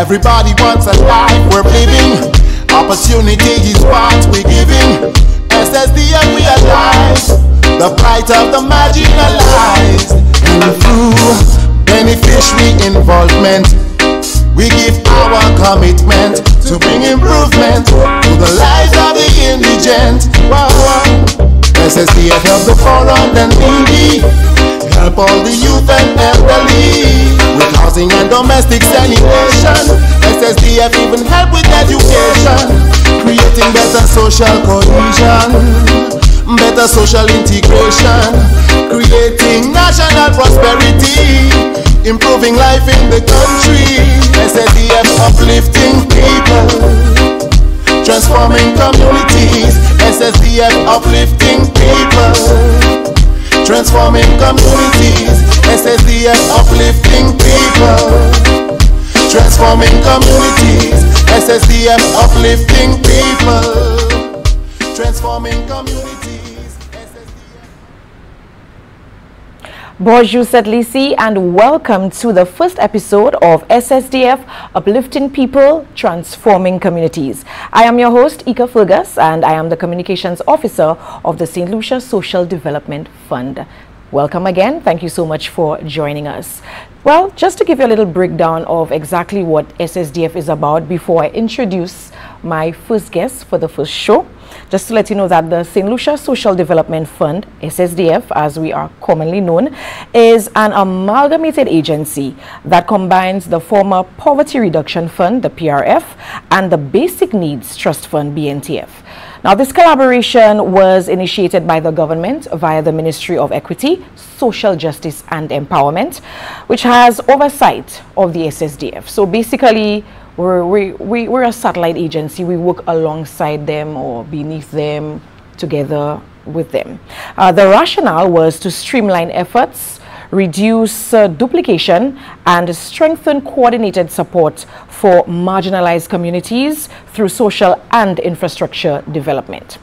Everybody wants a life worth living. Opportunity is what we're giving. SSDF realize the plight of the marginalized. And through beneficiary involvement, we give our commitment to bring improvement to the lives of the indigent. Wow. SSDF help the poor and the needy, help all the youth and elderly with housing and domestic sanitation. SSDF even help with education, creating better social cohesion, better social integration, creating national prosperity, improving life in the country. SSDF uplifting people, transforming communities. SSDF uplifting people, transforming communities. SSDF uplifting people, transforming communities. SSDF uplifting people, transforming communities. Bonjour, c'est Lucia, and welcome to the first episode of SSDF Uplifting People, Transforming Communities. I am your host, Ika Fergus, and I am the Communications Officer of the St. Lucia Social Development Fund. Welcome again. Thank you so much for joining us. Well, just to give you a little breakdown of exactly what SSDF is about before I introduce my first guest for the first show, just to let you know that the St. Lucia Social Development Fund, SSDF as we are commonly known, is an amalgamated agency that combines the former Poverty Reduction Fund, the PRF, and the Basic Needs Trust Fund, BNTF. Now, this collaboration was initiated by the government via the Ministry of Equity, Social Justice and Empowerment, which has oversight of the SSDF. So basically, we're a satellite agency. We work alongside them or beneath them, together with them. The rationale was to streamline efforts, reduce duplication, and strengthen coordinated support for marginalized communities through social and infrastructure development.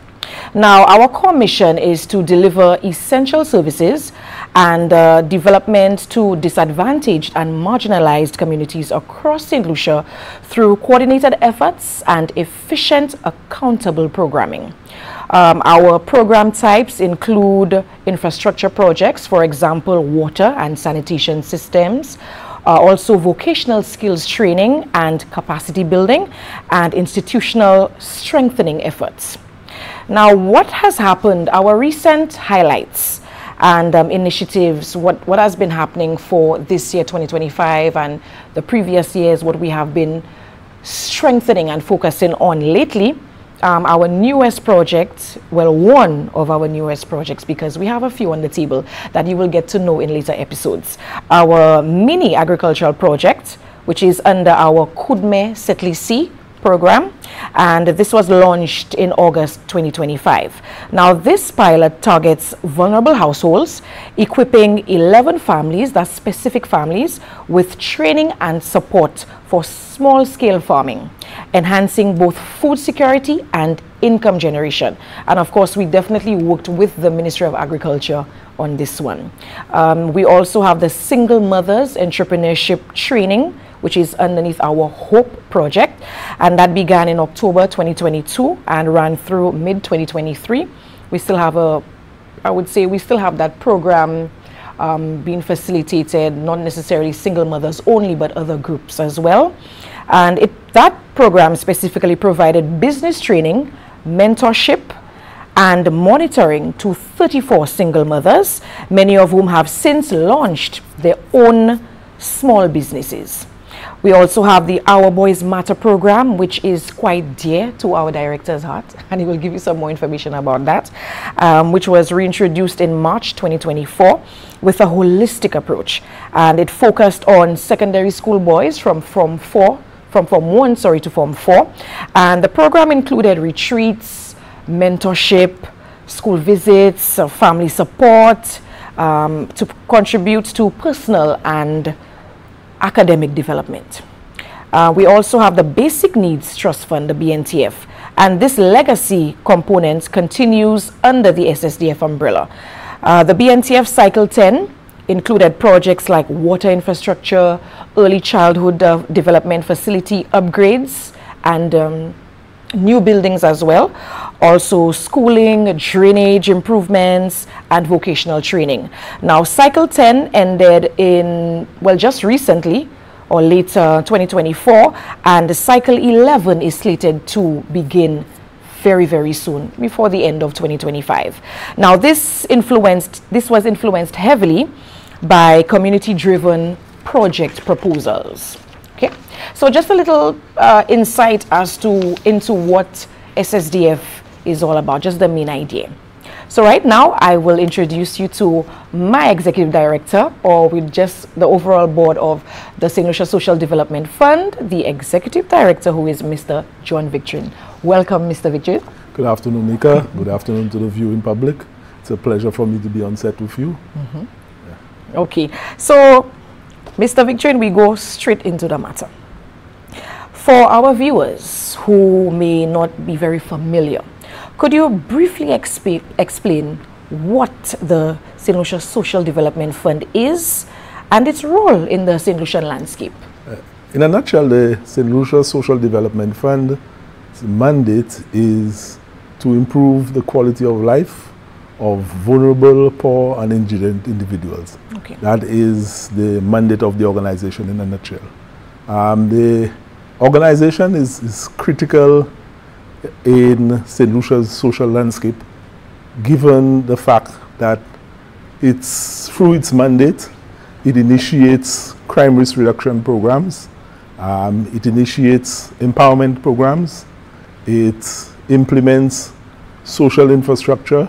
Now, our core mission is to deliver essential services and development to disadvantaged and marginalized communities across St. Lucia through coordinated efforts and efficient, accountable programming. Our program types include infrastructure projects, for example, water and sanitation systems, also vocational skills training and capacity building, and institutional strengthening efforts. Now, what has happened, our recent highlights and initiatives, what has been happening for this year, 2025, and the previous years, what we have been strengthening and focusing on lately. Our newest project, well, one of our newest projects, because we have a few on the table that you will get to know in later episodes. Our mini agricultural project, which is under our Kudme Setlisi program, and this was launched in August 2025. Now, this pilot targets vulnerable households, equipping 11 families, that's specific families, with training and support for small-scale farming, enhancing both food security and income generation. And of course, we definitely worked with the Ministry of Agriculture on this one. We also have the Single Mothers Entrepreneurship Training, which is underneath our HOPE project, and that began in October 2022 and ran through mid-2023. We still have I would say we still have that program being facilitated, not necessarily single mothers only, but other groups as well. And that program specifically provided business training, mentorship, and monitoring to 34 single mothers, many of whom have since launched their own small businesses. We also have the Our Boys Matter program, which is quite dear to our director's heart, and he will give you some more information about that, which was reintroduced in March 2024 with a holistic approach, and it focused on secondary school boys from Form 1 to Form 4, and the program included retreats, mentorship, school visits, family support, to contribute to personal and academic development. We also have the Basic Needs Trust Fund, the BNTF, and this legacy component continues under the SSDF umbrella. The BNTF Cycle 10 included projects like water infrastructure, early childhood development facility upgrades, and new buildings as well. Also schooling, drainage improvements, and vocational training. Now, Cycle 10 ended in, well, just recently, or later 2024, and Cycle 11 is slated to begin very, very soon, before the end of 2025. Now, this was influenced heavily by community-driven project proposals. Okay, so just a little insight into what SSDF is all about, just the main idea. So right now, I will introduce you to my executive director, or with just the overall board of the St. Lucia Social Development Fund, the executive director, who is Mr. John Victorin. Welcome, Mr. Victorin. Good afternoon, Nika. Good afternoon to the viewing public. It's a pleasure for me to be on set with you. Yeah. Okay, so Mr. Victorin, we go straight into the matter. For our viewers who may not be very familiar, could you briefly explain what the St. Lucia Social Development Fund is and its role in the St. Lucian landscape? In a nutshell, the St. Lucia Social Development Fund's mandate is to improve the quality of life of vulnerable, poor, and indigent individuals. Okay. That is the mandate of the organization in a nutshell. The organization is critical in St. Lucia's social landscape, given the fact that through its mandate, it initiates crime risk reduction programs, it initiates empowerment programs, it implements social infrastructure,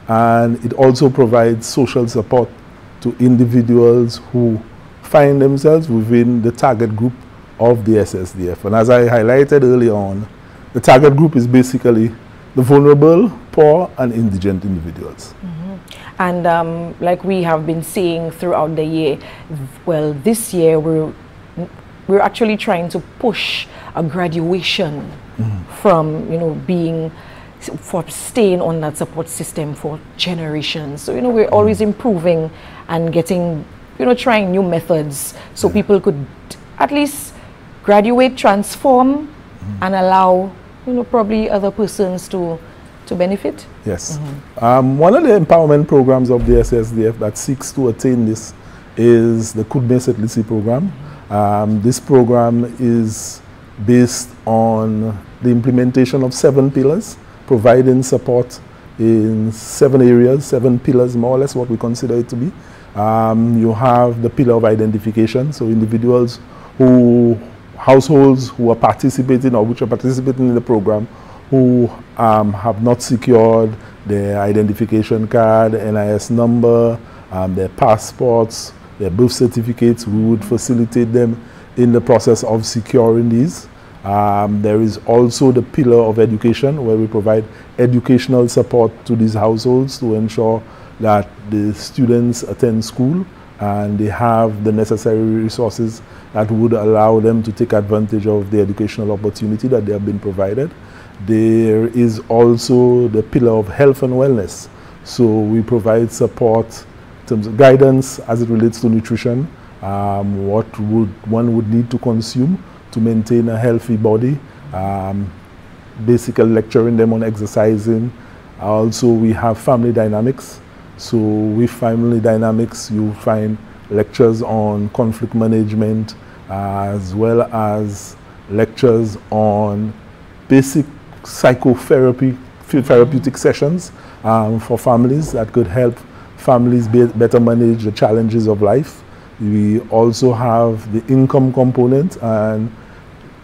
and it also provides social support to individuals who find themselves within the target group of the SSDF. And as I highlighted earlier on, the target group is basically the vulnerable, poor, and indigent individuals. And like we have been seeing throughout the year, well, this year we're actually trying to push a graduation from, for staying on that support system for generations. So, we're always improving and getting, trying new methods so people could at least graduate, transform, and allow, probably other persons to benefit. Yes. One of the empowerment programs of the SSDF that seeks to attain this is the Kudme Setlisi program. This program is based on the implementation of 7 pillars, providing support in 7 areas, 7 pillars, more or less what we consider it to be. You have the pillar of identification, so individuals households who are participating or which are participating in the program who have not secured their identification card, NIS number, their passports, their birth certificates. We would facilitate them in the process of securing these. There is also the pillar of education, where we provide educational support to these households to ensure that the students attend school and they have the necessary resources that would allow them to take advantage of the educational opportunity that they have been provided. There is also the pillar of health and wellness. So we provide support in terms of guidance as it relates to nutrition, what one would need to consume to maintain a healthy body, basically lecturing them on exercising. Also, we have family dynamics. So with family dynamics, you find lectures on conflict management, as well as lectures on basic psychotherapy, therapeutic sessions for families that could help families better manage the challenges of life. We also have the income component, and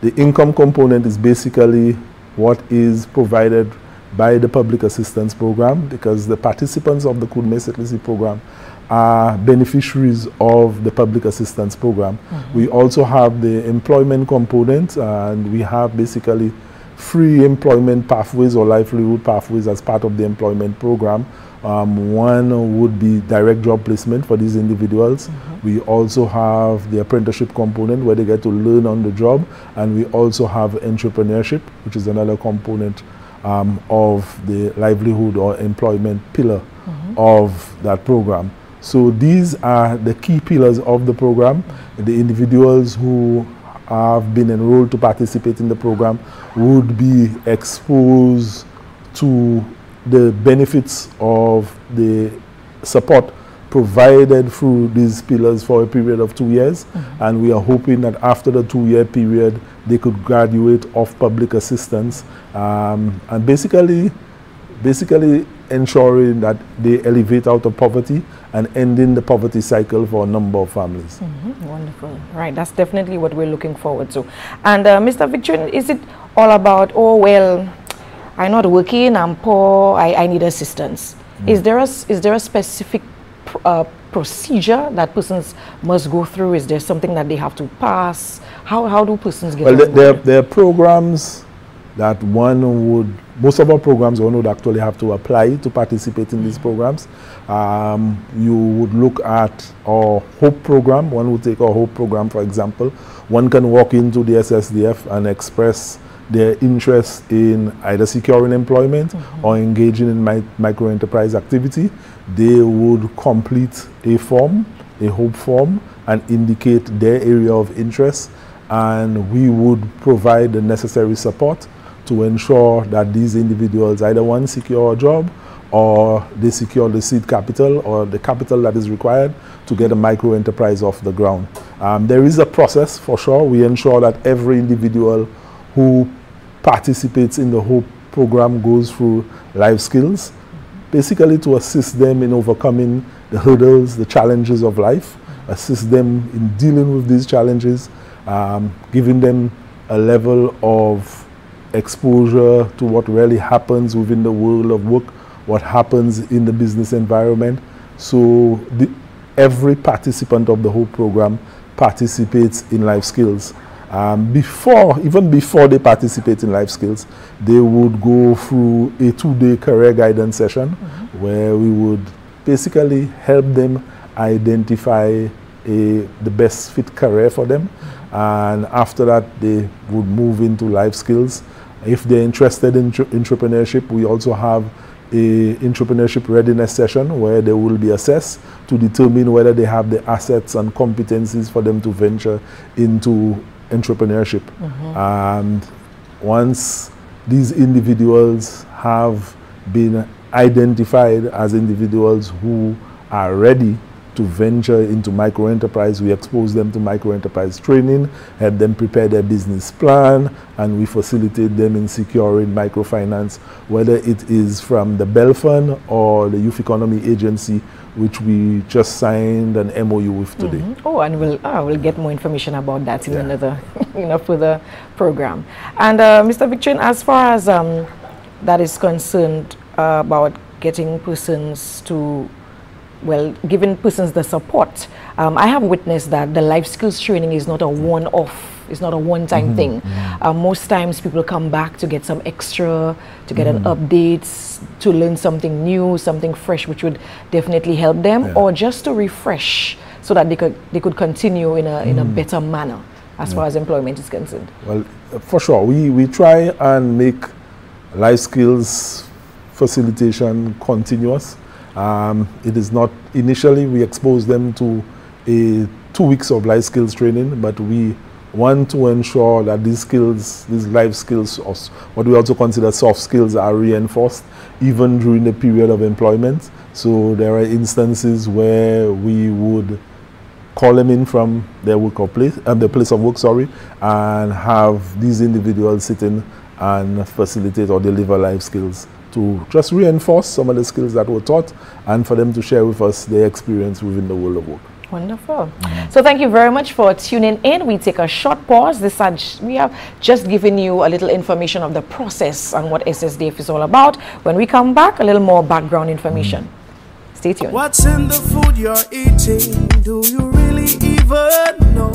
the income component is basically what is provided by the public assistance program, because the participants of the Kudme Setlisi program are beneficiaries of the public assistance program. We also have the employment component, and we have basically free employment pathways or livelihood pathways as part of the employment program. One would be direct job placement for these individuals. We also have the apprenticeship component, where they get to learn on the job, and we also have entrepreneurship, which is another component of the livelihood or employment pillar of that program. So these are the key pillars of the program. The individuals who have been enrolled to participate in the program would be exposed to the benefits of the support provided through these pillars for a period of 2 years. And we are hoping that after the 2-year period, they could graduate off public assistance, and basically ensuring that they elevate out of poverty and ending the poverty cycle for a number of families. Wonderful. Right, that's definitely what we're looking forward to. And Mr. Victor, is it all about, oh, well, I'm not working, I'm poor, I need assistance? Is there a specific procedure that persons must go through? Is there something that they have to pass? How do persons get on board? There are programs that most of our programs, one would actually have to apply to participate in these programs. You would look at our HOPE program. One would take our HOPE program, for example. One can walk into the SSDF and express their interest in either securing employment or engaging in micro-enterprise activity. They would complete a form, a HOPE form, and indicate their area of interest, and we would provide the necessary support to ensure that these individuals either one secure a job or they secure the seed capital or the capital that is required to get a micro-enterprise off the ground. There is a process for sure. We ensure that every individual who participates in the HOPE program goes through life skills, basically to assist them in overcoming the hurdles, the challenges of life, assist them in dealing with these challenges, giving them a level of exposure to what really happens within the world of work, what happens in the business environment. So every participant of the HOPE program participates in life skills. Even before they participate in life skills, they would go through a 2-day career guidance session where we would basically help them identify the best fit career for them. And after that, they would move into life skills. If they're interested in entrepreneurship, we also have a entrepreneurship readiness session where they will be assessed to determine whether they have the assets and competencies for them to venture into entrepreneurship. And once these individuals have been identified as individuals who are ready to venture into micro-enterprise, we expose them to micro-enterprise training, help them prepare their business plan, and we facilitate them in securing microfinance, whether it is from the Bell Fund or the Youth Economy Agency, which we just signed an MOU with today. Oh, and we'll get more information about that in another further program. And Mr. Victor, as far as that is concerned, about getting persons to, well, giving persons the support, I have witnessed that the life skills training is not a one-off, it's not a one-time thing. Most times people come back to get some extra, to get an update, to learn something new, something fresh, which would definitely help them, or just to refresh so that they could continue in a better manner as far as employment is concerned. Well, for sure, we try and make life skills facilitation continuous. It is not, initially we expose them to 2 weeks of life skills training, but we want to ensure that these skills, these life skills, or what we also consider soft skills, are reinforced even during the period of employment. So there are instances where we would call them in from their work or place, the place of work, and have these individuals sit in and facilitate or deliver life skills to just reinforce some of the skills that were taught and for them to share with us their experience within the world of work. Wonderful. So thank you very much for tuning in. We take a short pause. We have just given you a little information of the process and what SSDF is all about. When we come back, a little more background information. Stay tuned. What's in the food you're eating? Do you really even know?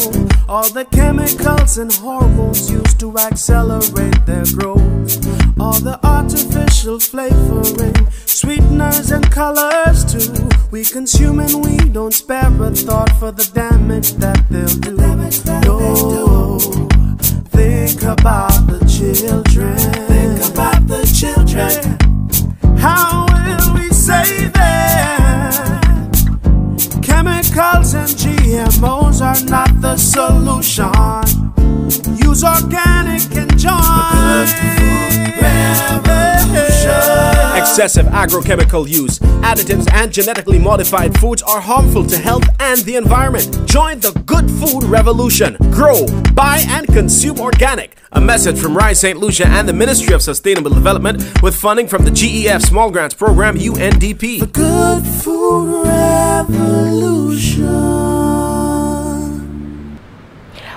All the chemicals and hormones used to accelerate their growth. All the artificial flavoring, sweeteners and colors too. We consume and we don't spare a thought for the damage that they'll do. No, think about the children. Think about the children. How will we save them Pesticides and GMOs are not the solution. Use organic and join. Excessive agrochemical use, additives and genetically modified foods are harmful to health and the environment. Join the good food revolution. Grow, buy and consume organic. A message from Rise St. Lucia and the Ministry of Sustainable Development with funding from the GEF Small Grants Program, UNDP. The good food revolution.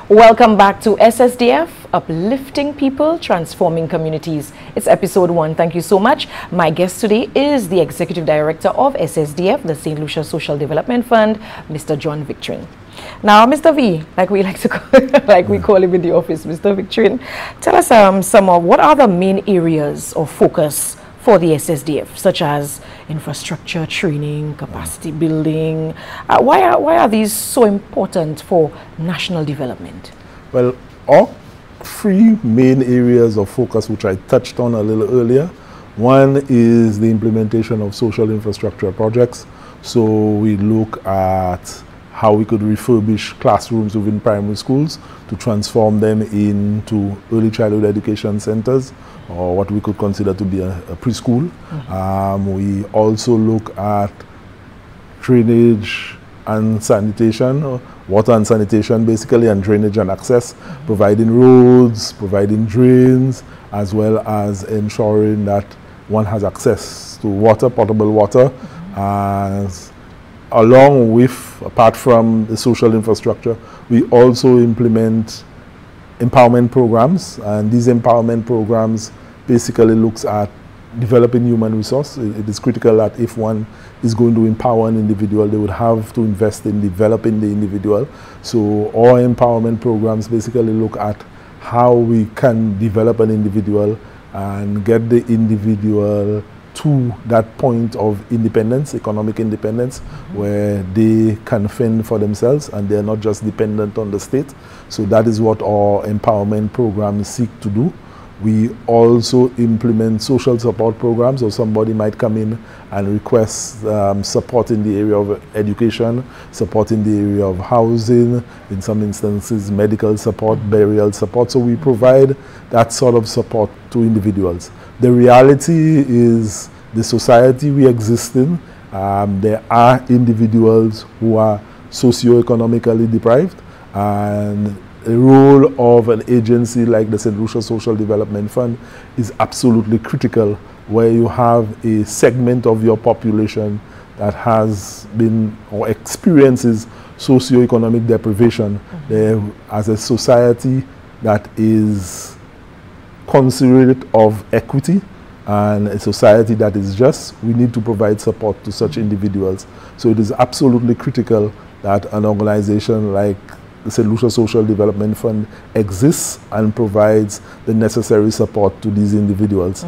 Welcome back to SSDF, Uplifting People, Transforming Communities. It's episode 1. Thank you so much. My guest today is the Executive Director of SSDF, the St. Lucia Social Development Fund, Mr. John Victorine. Now, Mr. V, like we like to call, like we call him in the office, Mr. Victorine, tell us some of what are the main areas of focus for the SSDF, such as infrastructure, training, capacity building. Why are these so important for national development? Well, our 3 main areas of focus, which I touched on a little earlier. One is the implementation of social infrastructure projects. So we look at how we could refurbish classrooms within primary schools to transform them into early childhood education centers, or what we could consider to be a preschool. We also look at drainage and sanitation, water and sanitation basically, and drainage and access, providing roads, providing drains, as well as ensuring that one has access to water, potable water, as along with, apart from the social infrastructure, we also implement empowerment programs, and these empowerment programs basically looks at developing human resource. It is critical that if one is going to empower an individual, they would have to invest in developing the individual. So all empowerment programs basically look at how we can develop an individual and get the individual to that point of independence, economic independence, where they can fend for themselves and they're not just dependent on the state. So that is what our empowerment programs seek to do. We also implement social support programs, so somebody might come in and request support in the area of education, support in the area of housing, in some instances medical support, burial support. So we provide that sort of support to individuals. The reality is the society we exist in, there are individuals who are socioeconomically deprived, and the role of an agency like the St. Lucia Social Development Fund is absolutely critical, where you have a segment of your population that has been or experiences socioeconomic deprivation. As a society that is considerate of equity and a society that is just, we need to provide support to such individuals. So it is absolutely critical that an organization like the St. Lucia Social Development Fund exists and provides the necessary support to these individuals.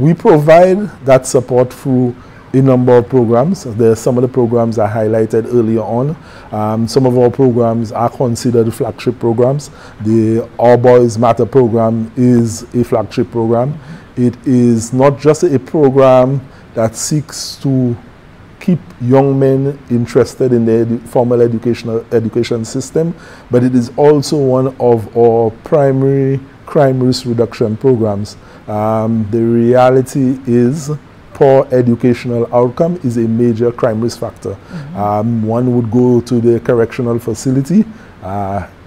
We provide that support through a number of programs. There are some of the programs I highlighted earlier on. Some of our programs are considered flagship programs. The Our Boys Matter program is a flagship program. It is not just a program that seeks to keep young men interested in the formal education system, but it is also one of our primary crime risk reduction programs. The reality is poor educational outcome is a major crime risk factor. One would go to the correctional facility.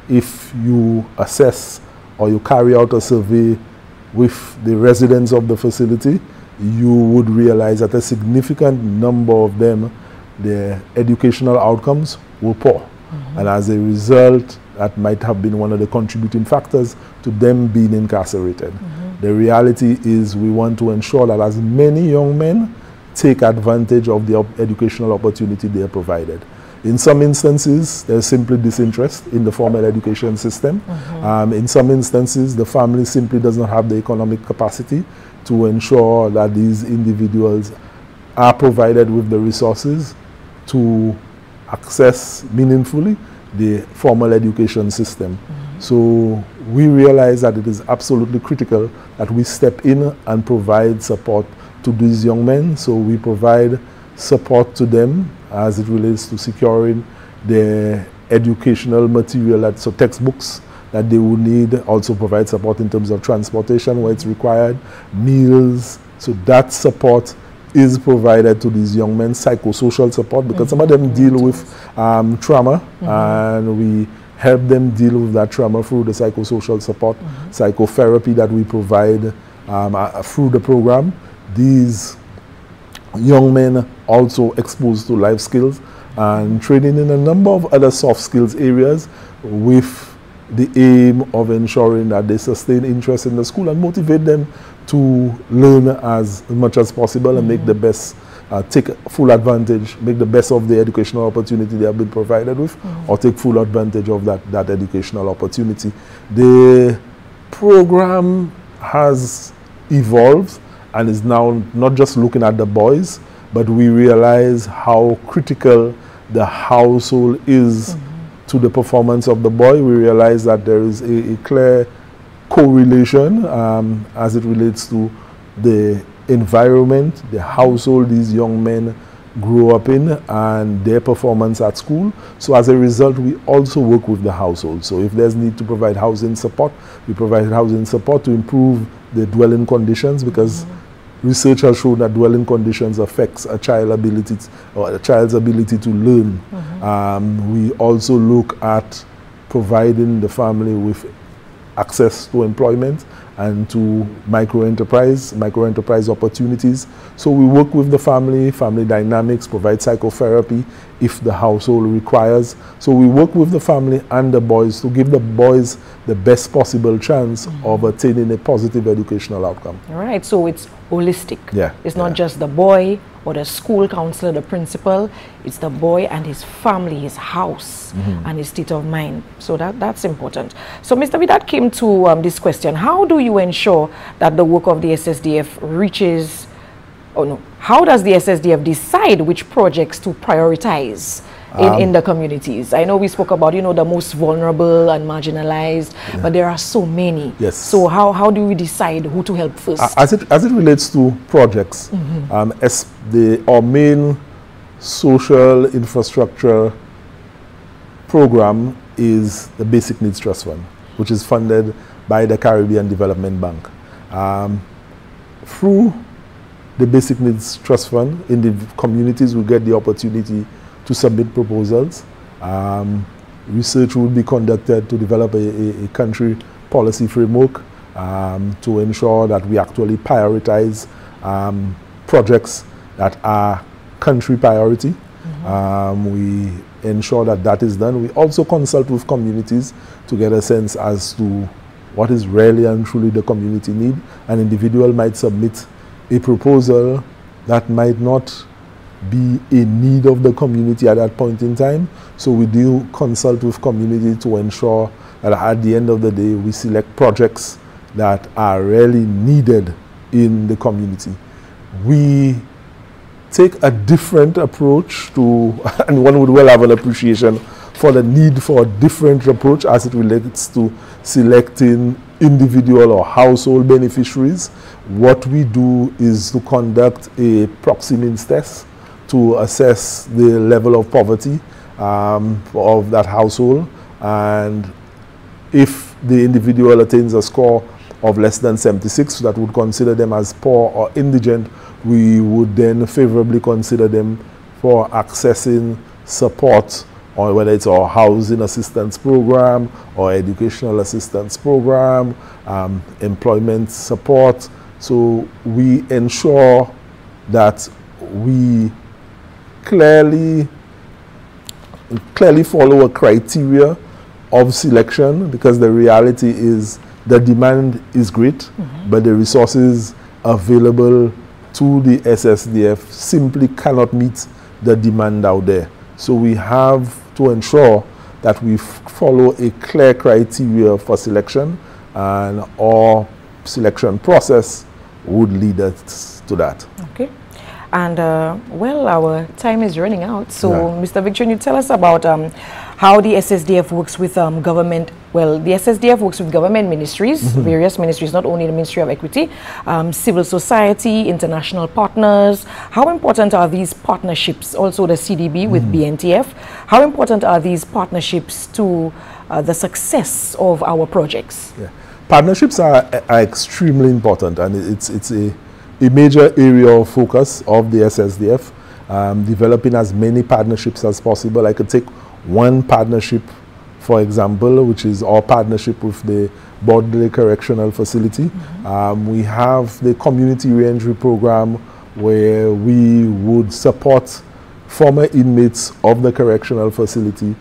If you assess or you carry out a survey with the residents of the facility, you would realize that a significant number of them, their educational outcomes were poor. And as a result, that might have been one of the contributing factors to them being incarcerated. The reality is we want to ensure that as many young men take advantage of the educational opportunity they are provided. In some instances, there's simply disinterest in the formal education system. In some instances, the family simply does not have the economic capacity to ensure that these individuals are provided with the resources to access meaningfully the formal education system. So we realize that it is absolutely critical that we step in and provide support to these young men. So we provide support to them as it relates to securing their educational material, so textbooks that they would need, also provide support in terms of transportation where it's required, meals. So that support is provided to these young men, psychosocial support, because some of them deal with trauma, and we help them deal with that trauma through the psychosocial support, psychotherapy that we provide through the program. These young men also exposed to life skills and training in a number of other soft skills areas, with the aim of ensuring that they sustain interest in the school and motivate them to learn as much as possible and make the best, take full advantage, make the best of the educational opportunity they have been provided with, or take full advantage of that educational opportunity. The program has evolved and is now not just looking at the boys, but we realize how critical the household is to the performance of the boy. We realize that there is a clear correlation as it relates to the environment, the household these young men grow up in, and their performance at school. So as a result, we also work with the household. So if there's need to provide housing support, we provide housing support to improve the dwelling conditions, because research has shown that dwelling conditions affects a child's ability to learn. We also look at providing the family with access to employment and to micro-enterprise opportunities. So we work with the family dynamics, provide psychotherapy if the household requires. So we work with the family and the boys to give the boys the best possible chance of attaining a positive educational outcome. All right, so it's holistic. Yeah. It's not just the boy or the school counselor, the principal. It's the boy and his family, his house, and his state of mind. So that's important. So Mr. V, that came to this question. How do you ensure that the work of the SSDF reaches, how does the SSDF decide which projects to prioritize in the communities? I know we spoke about, the most vulnerable and marginalized, but there are so many. Yes. So how do we decide who to help first? As it relates to projects, our main social infrastructure program is the Basic Needs Trust Fund, which is funded by the Caribbean Development Bank. Through the Basic Needs Trust Fund, in the communities we get the opportunity to submit proposals. Research will be conducted to develop a country policy framework to ensure that we actually prioritize projects that are country priority. We ensure that is done. We also consult with communities to get a sense as to what is really and truly the community need. An individual might submit a proposal that might not be a need of the community at that point in time. So we do consult with community to ensure that at the end of the day we select projects that are really needed in the community. We take a different approach to, and one would well have an appreciation for the need for a different approach as it relates to selecting individual or household beneficiaries. What we do is to conduct a proxy means test to assess the level of poverty of that household, and if the individual attains a score of less than 76, that would consider them as poor or indigent, we would then favorably consider them for accessing support, or whether it's our housing assistance program or educational assistance program, employment support. So we ensure that we clearly follow a criteria of selection, because the reality is the demand is great, but the resources available to the SSDF simply cannot meet the demand out there. So we have to ensure that we follow a clear criteria for selection, and our selection process would lead us to that. Okay. And well, our time is running out. So, Mr. Victor, can you tell us about how the SSDF works with government? Well, the SSDF works with government ministries, various ministries, not only the Ministry of Equity, civil society, international partners. How important are these partnerships? Also the CDB with BNTF. How important are these partnerships to the success of our projects? Yeah. Partnerships are extremely important, and it's a major area of focus of the SSDF, developing as many partnerships as possible. I could take one partnership, for example, which is our partnership with the Bodley Correctional Facility. We have the community reentry program where we would support former inmates of the correctional facility,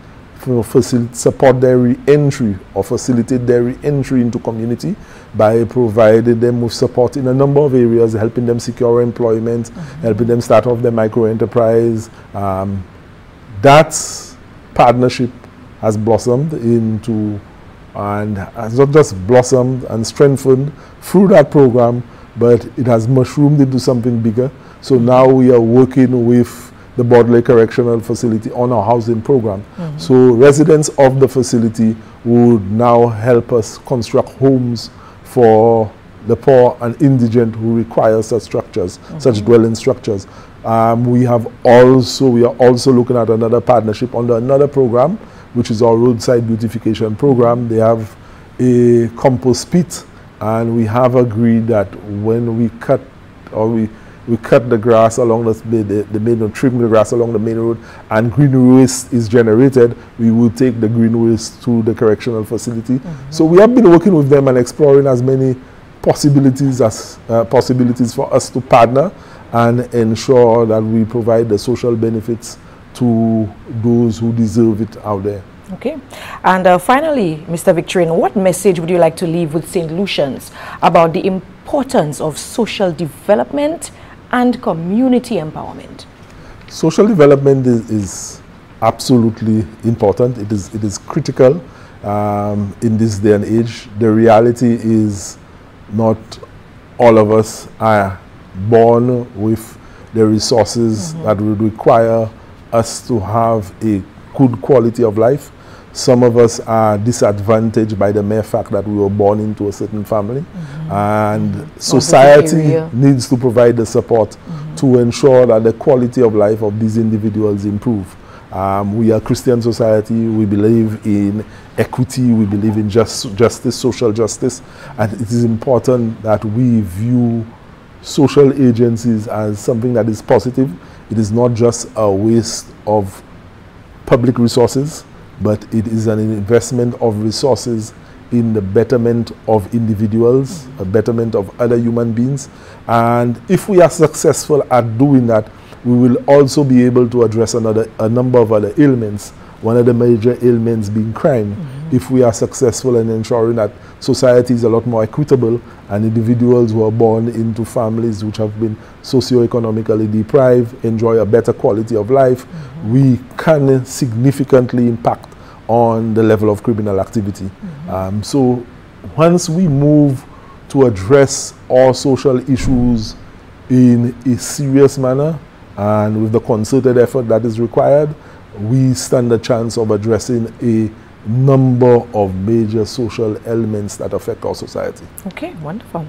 support their re-entry or facilitate their re-entry into community by providing them with support in a number of areas, helping them secure employment, helping them start off their micro-enterprise. That partnership has blossomed into, and has not just blossomed and strengthened through that program, but it has mushroomed into something bigger. So now we are working with the Bodley Correctional Facility on our housing program. So residents of the facility would now help us construct homes for the poor and indigent who require such structures, such dwelling structures. We are also looking at another partnership under another program, which is our roadside beautification program. They have a compost pit, and we have agreed that when we cut the grass along the main road, trim the grass along the main road, and green waste is generated, we will take the green waste to the correctional facility. So we have been working with them and exploring as many possibilities for us to partner and ensure that we provide the social benefits to those who deserve it out there. Okay. And finally, Mr. Victorine, what message would you like to leave with St. Lucians about the importance of social development and community empowerment? Social development is absolutely important. It is critical in this day and age. The reality is not all of us are born with the resources that would require us to have a good quality of life. Some of us are disadvantaged by the mere fact that we were born into a certain family. And society needs to provide the support to ensure that the quality of life of these individuals improve. We are a Christian society. We believe in equity. We believe in justice, social justice. And it is important that we view social agencies as something that is positive. It is not just a waste of public resources, but it is an investment of resources in the betterment of individuals, a betterment of other human beings. And if we are successful at doing that, we will also be able to address a number of other ailments, one of the major ailments being crime. If we are successful in ensuring that society is a lot more equitable and individuals who are born into families which have been socioeconomically deprived enjoy a better quality of life, we can significantly impact on the level of criminal activity. So once we move to address all social issues in a serious manner and with the concerted effort that is required, we stand a chance of addressing a number of major social elements that affect our society. Okay, wonderful.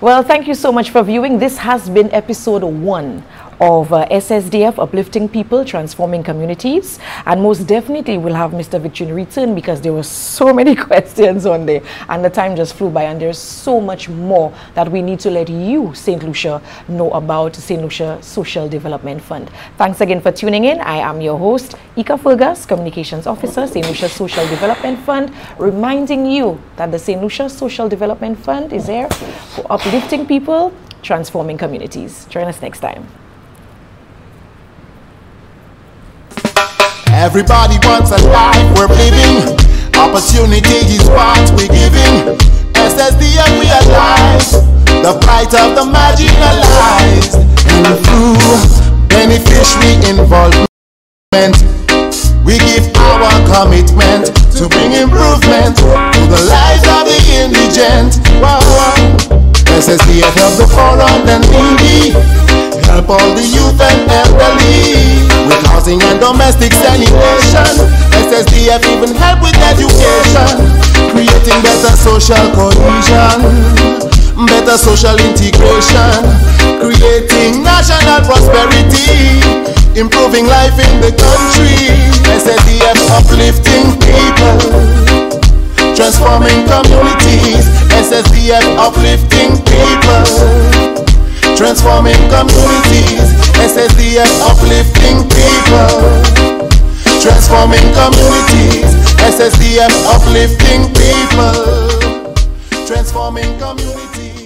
Well, thank you so much for viewing. This has been episode 1 of SSDF, Uplifting People, Transforming Communities. And most definitely we'll have Mr. Victorine return because there were so many questions on there and the time just flew by, and there's so much more that we need to let you, St. Lucia, know about St. Lucia Social Development Fund. Thanks again for tuning in. I am your host, Ika Fulgas, Communications Officer, St. Lucia Social Development Fund, reminding you that the St. Lucia Social Development Fund is there for uplifting people, transforming communities. Join us next time. Everybody wants a life worth living. Opportunity is what we're giving. SSDF we alive, the plight of the marginalized. And through beneficiary involvement, we give our commitment to bring improvement to the lives of the indigent. Wow, wow. SSDF help the poor and the needy, help all the domestic sanitation. SSDF even help with education, creating better social cohesion, better social integration, creating national prosperity, improving life in the country. SSDF uplifting people, transforming communities. SSDF uplifting people, transforming communities. SSDF uplifting people, transforming communities. SSDF uplifting people, transforming communities.